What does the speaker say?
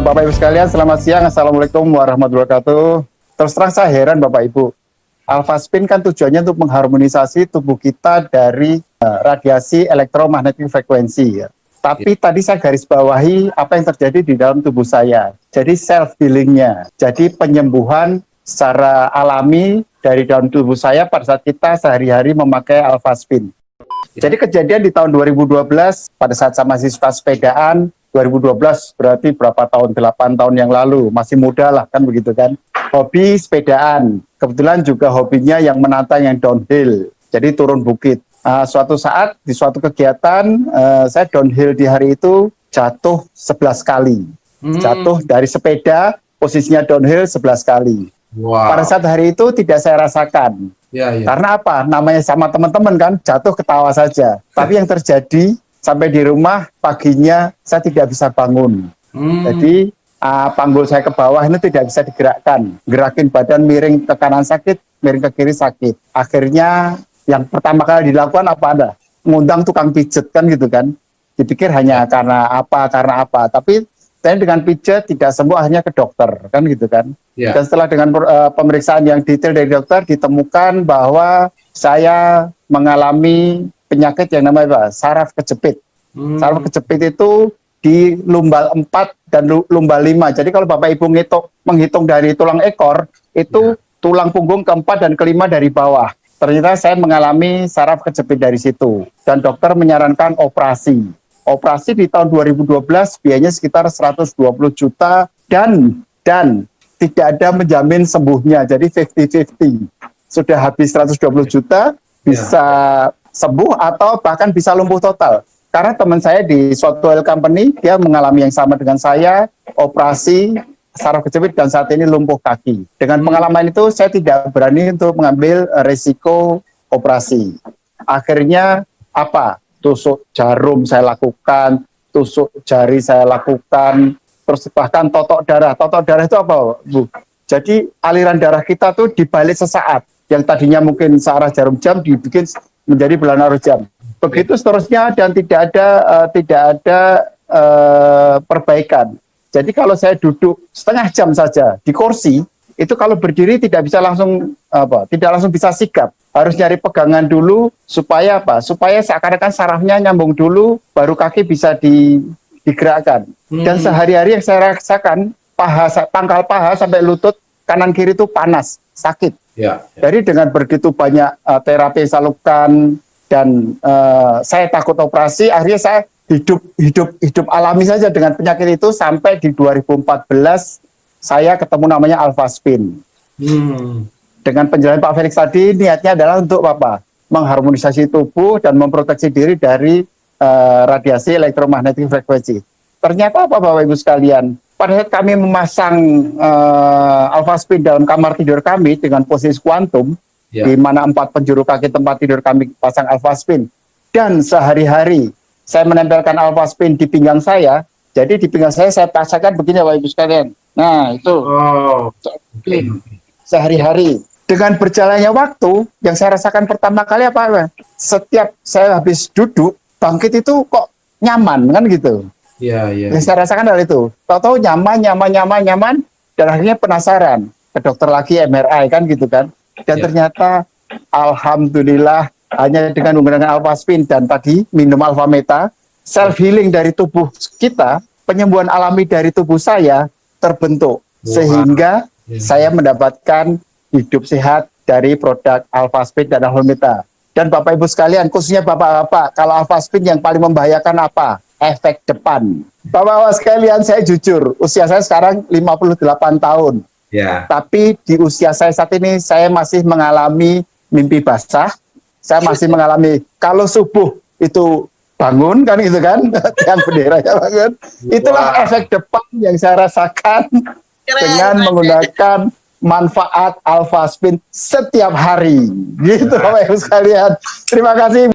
Bapak Ibu sekalian, selamat siang. Assalamualaikum warahmatullahi wabarakatuh. Terus terang saya heran Bapak Ibu. Alpha spin kan tujuannya untuk mengharmonisasi tubuh kita dari radiasi elektromagnetik frekuensi. Ya. Tapi tadi saya garis bawahi apa yang terjadi di dalam tubuh saya. Jadi self healingnya. Jadi penyembuhan secara alami dari dalam tubuh saya pada saat kita sehari-hari memakai alpha spin. Jadi kejadian di tahun 2012 pada saat saya masih suka sepedaan. 2012 berarti berapa tahun, 8 tahun yang lalu, masih muda lah kan begitu kan. Hobi sepedaan, kebetulan juga hobinya yang menantang yang downhill, jadi turun bukit. Suatu saat di suatu kegiatan saya downhill di hari itu jatuh 11 kali. Jatuh dari sepeda, posisinya downhill 11 kali. Wow. Pada saat hari itu tidak saya rasakan. Ya. Karena apa? Namanya sama teman-teman kan, jatuh ketawa saja. Tapi yang terjadi sampai di rumah paginya saya tidak bisa bangun. Jadi panggul saya ke bawah ini tidak bisa digerakkan. Gerakin badan miring ke kanan sakit, miring ke kiri sakit. Akhirnya yang pertama kali dilakukan apa ada? Ngundang tukang pijet kan gitu kan. Dipikir hanya karena apa. Tapi saya dengan pijet tidak sembuh, akhirnya ke dokter kan gitu kan. Yeah. Dan setelah dengan pemeriksaan yang detail dari dokter ditemukan bahwa saya mengalami penyakit yang namanya saraf kejepit. Saraf kejepit itu di lumbal 4 dan lumbal 5. Jadi kalau Bapak Ibu menghitung dari tulang ekor, itu tulang punggung keempat dan kelima dari bawah. Ternyata saya mengalami saraf kejepit dari situ. Dan dokter menyarankan operasi. Operasi di tahun 2012 biayanya sekitar 120 juta dan tidak ada menjamin sembuhnya. Jadi 50-50. Sudah habis 120 juta, bisa sembuh atau bahkan bisa lumpuh total. Karena teman saya di suatu oil company, dia mengalami yang sama dengan saya, operasi saraf kejepit dan saat ini lumpuh kaki. Dengan pengalaman itu saya tidak berani untuk mengambil resiko operasi. Akhirnya apa? Tusuk jarum saya lakukan, tusuk jari saya lakukan, terus bahkan totok darah. Totok darah itu apa, Bu? Jadi aliran darah kita tuh dibalik sesaat. Yang tadinya mungkin searah jarum jam dibikin menjadi bulan arus jam. Begitu seterusnya dan tidak ada perbaikan. Jadi kalau saya duduk setengah jam saja di kursi, itu kalau berdiri tidak bisa langsung tidak langsung bisa sigap. Harus nyari pegangan dulu supaya apa? Supaya seakan-akan sarafnya nyambung dulu, baru kaki bisa digerakkan. Dan sehari-hari yang saya rasakan, pangkal paha sampai lutut kanan kiri itu panas, sakit. Jadi dengan begitu banyak terapi yang saya lakukan dan saya takut operasi, akhirnya saya hidup alami saja dengan penyakit itu sampai di 2014 saya ketemu namanya alpha spin. Dengan penjelasan Pak Felix tadi, niatnya adalah untuk apa? Mengharmonisasi tubuh dan memproteksi diri dari radiasi elektromagnetik frekuensi. Ternyata apa Bapak Ibu sekalian? Pada saat kami memasang alpha spin dalam kamar tidur kami dengan posisi kuantum, di mana 4 penjuru kaki tempat tidur kami pasang alpha spin, dan sehari-hari saya menempelkan alpha spin di pinggang saya, jadi di pinggang saya pasangkan begini Bapak Ibu sekalian. Nah itu, sehari-hari. Dengan berjalannya waktu, yang saya rasakan pertama kali apa? Setiap saya habis duduk, bangkit itu kok nyaman kan gitu. Yang saya rasakan adalah itu. Tahu-tahu nyaman, dan akhirnya penasaran. Ke dokter lagi MRI kan gitu kan. Dan ternyata alhamdulillah hanya dengan menggunakan alpha spin dan tadi minum alpha meta, self healing dari tubuh kita, penyembuhan alami dari tubuh saya terbentuk. Sehingga saya mendapatkan hidup sehat dari produk alpha spin dan alpha meta. Dan Bapak Ibu sekalian, khususnya Bapak-Bapak, kalau alpha spin yang paling membahayakan apa? Efek depan. Bapak-bapak sekalian, saya jujur, usia saya sekarang 58 tahun. Tapi di usia saya saat ini, saya masih mengalami mimpi basah. Saya masih mengalami, kalau subuh itu bangun, kan gitu kan, tiang bendera ya bangun. Itulah efek depan yang saya rasakan dengan menggunakan manfaat alpha spin setiap hari. Gitu Bapak Ibu sekalian. Terima kasih.